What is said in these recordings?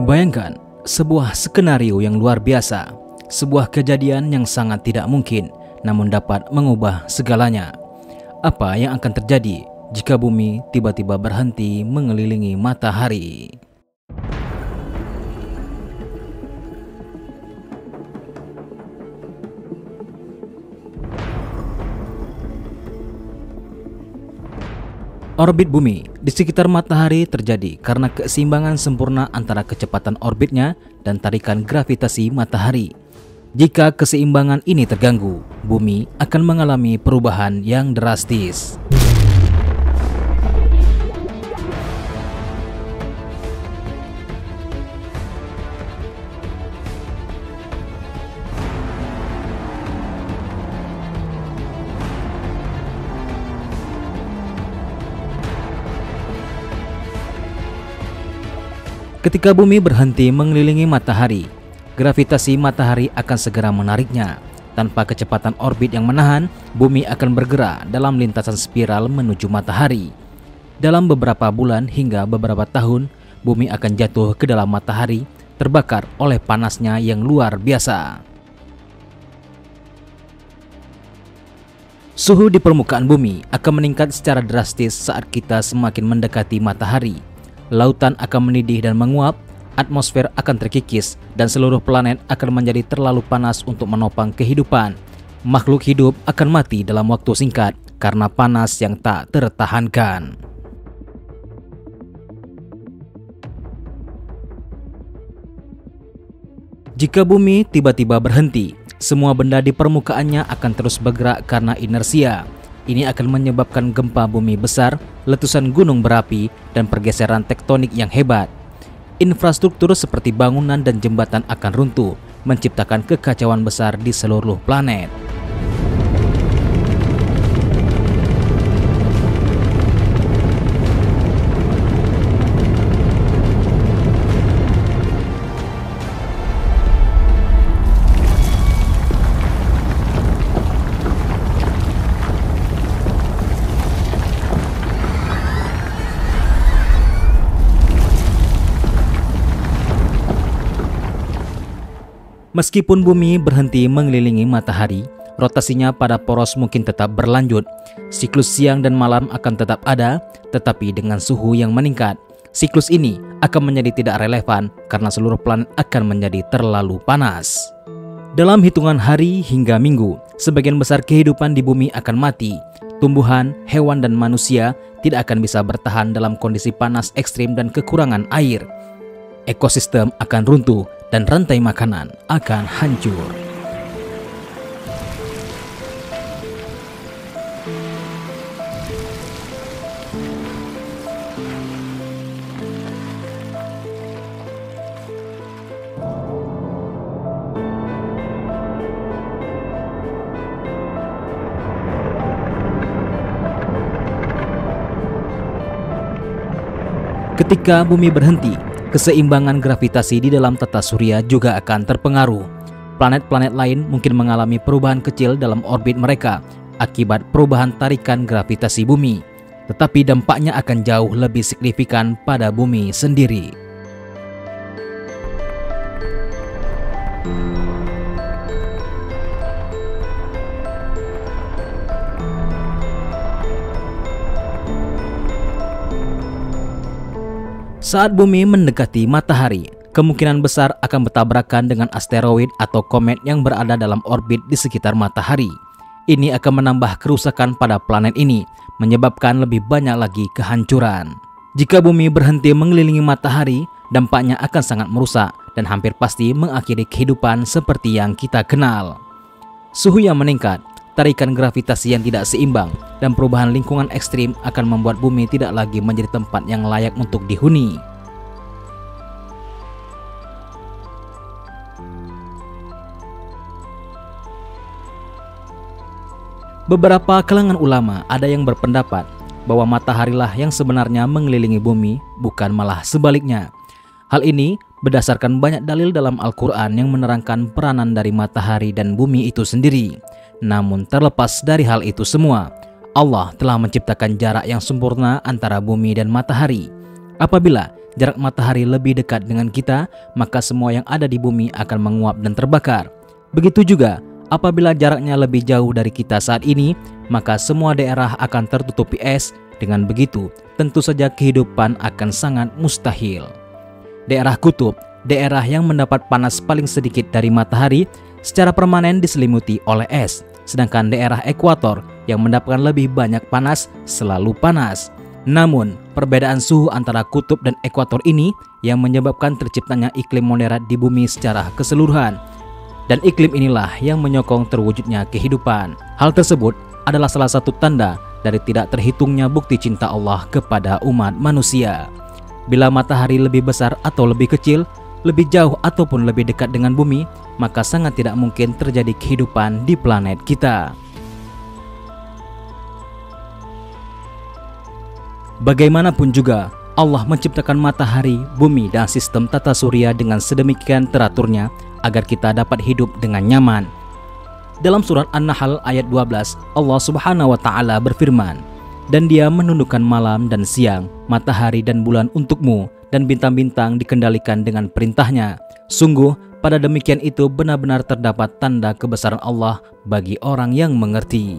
Bayangkan sebuah skenario yang luar biasa, sebuah kejadian yang sangat tidak mungkin, namun dapat mengubah segalanya. Apa yang akan terjadi jika bumi tiba-tiba berhenti mengelilingi matahari? Orbit bumi di sekitar matahari terjadi karena keseimbangan sempurna antara kecepatan orbitnya dan tarikan gravitasi matahari. Jika keseimbangan ini terganggu, bumi akan mengalami perubahan yang drastis. Ketika bumi berhenti mengelilingi matahari, gravitasi matahari akan segera menariknya. Tanpa kecepatan orbit yang menahan, bumi akan bergerak dalam lintasan spiral menuju matahari. Dalam beberapa bulan hingga beberapa tahun, bumi akan jatuh ke dalam matahari, terbakar oleh panasnya yang luar biasa. Suhu di permukaan bumi akan meningkat secara drastis saat kita semakin mendekati matahari. Lautan akan mendidih dan menguap, atmosfer akan terkikis, dan seluruh planet akan menjadi terlalu panas untuk menopang kehidupan. Makhluk hidup akan mati dalam waktu singkat karena panas yang tak tertahankan. Jika bumi tiba-tiba berhenti, semua benda di permukaannya akan terus bergerak karena inersia. Ini akan menyebabkan gempa bumi besar, letusan gunung berapi, dan pergeseran tektonik yang hebat. Infrastruktur seperti bangunan dan jembatan akan runtuh, menciptakan kekacauan besar di seluruh planet. Meskipun bumi berhenti mengelilingi matahari, rotasinya pada poros mungkin tetap berlanjut. Siklus siang dan malam akan tetap ada, tetapi dengan suhu yang meningkat. Siklus ini akan menjadi tidak relevan karena seluruh planet akan menjadi terlalu panas. Dalam hitungan hari hingga minggu, sebagian besar kehidupan di bumi akan mati. Tumbuhan, hewan, dan manusia tidak akan bisa bertahan dalam kondisi panas ekstrim dan kekurangan air. Ekosistem akan runtuh dan rantai makanan akan hancur. Ketika bumi berhenti, keseimbangan gravitasi di dalam tata surya juga akan terpengaruh. Planet-planet lain mungkin mengalami perubahan kecil dalam orbit mereka akibat perubahan tarikan gravitasi bumi, tetapi dampaknya akan jauh lebih signifikan pada bumi sendiri. Saat bumi mendekati matahari, kemungkinan besar akan bertabrakan dengan asteroid atau komet yang berada dalam orbit di sekitar matahari. Ini akan menambah kerusakan pada planet ini, menyebabkan lebih banyak lagi kehancuran. Jika bumi berhenti mengelilingi matahari, dampaknya akan sangat merusak dan hampir pasti mengakhiri kehidupan seperti yang kita kenal. Suhu yang meningkat, tarikan gravitasi yang tidak seimbang, dan perubahan lingkungan ekstrim akan membuat bumi tidak lagi menjadi tempat yang layak untuk dihuni. Beberapa kalangan ulama ada yang berpendapat bahwa mataharilah yang sebenarnya mengelilingi bumi, bukan malah sebaliknya. Hal ini berdasarkan banyak dalil dalam Al-Quran yang menerangkan peranan dari matahari dan bumi itu sendiri. Namun terlepas dari hal itu semua, Allah telah menciptakan jarak yang sempurna antara bumi dan matahari. Apabila jarak matahari lebih dekat dengan kita, maka semua yang ada di bumi akan menguap dan terbakar. Begitu juga apabila jaraknya lebih jauh dari kita saat ini, maka semua daerah akan tertutupi es. Dengan begitu, tentu saja kehidupan akan sangat mustahil. Daerah kutub, daerah yang mendapat panas paling sedikit dari matahari, secara permanen diselimuti oleh es. Sedangkan daerah ekuator yang mendapatkan lebih banyak panas selalu panas. Namun, perbedaan suhu antara kutub dan ekuator ini yang menyebabkan terciptanya iklim moderat di bumi secara keseluruhan. Dan iklim inilah yang menyokong terwujudnya kehidupan. Hal tersebut adalah salah satu tanda dari tidak terhitungnya bukti cinta Allah kepada umat manusia. Bila matahari lebih besar atau lebih kecil, lebih jauh ataupun lebih dekat dengan bumi, maka sangat tidak mungkin terjadi kehidupan di planet kita. Bagaimanapun juga, Allah menciptakan matahari, bumi, dan sistem tata surya dengan sedemikian teraturnya agar kita dapat hidup dengan nyaman. Dalam surat An-Nahl ayat 12, Allah Subhanahu wa Ta'ala berfirman, "Dan Dia menundukkan malam dan siang, matahari dan bulan untukmu, dan bintang-bintang dikendalikan dengan perintahnya. Sungguh, pada demikian itu benar-benar terdapat tanda kebesaran Allah bagi orang yang mengerti."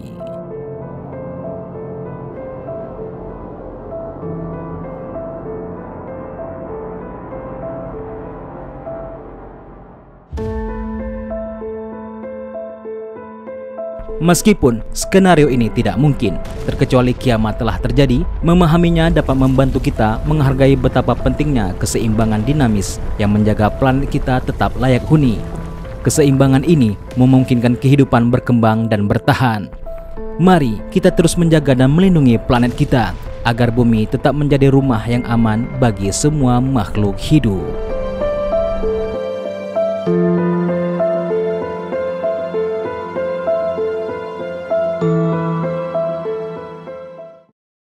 Meskipun skenario ini tidak mungkin, terkecuali kiamat telah terjadi, memahaminya dapat membantu kita menghargai betapa pentingnya keseimbangan dinamis yang menjaga planet kita tetap layak huni. Keseimbangan ini memungkinkan kehidupan berkembang dan bertahan. Mari kita terus menjaga dan melindungi planet kita, agar bumi tetap menjadi rumah yang aman bagi semua makhluk hidup.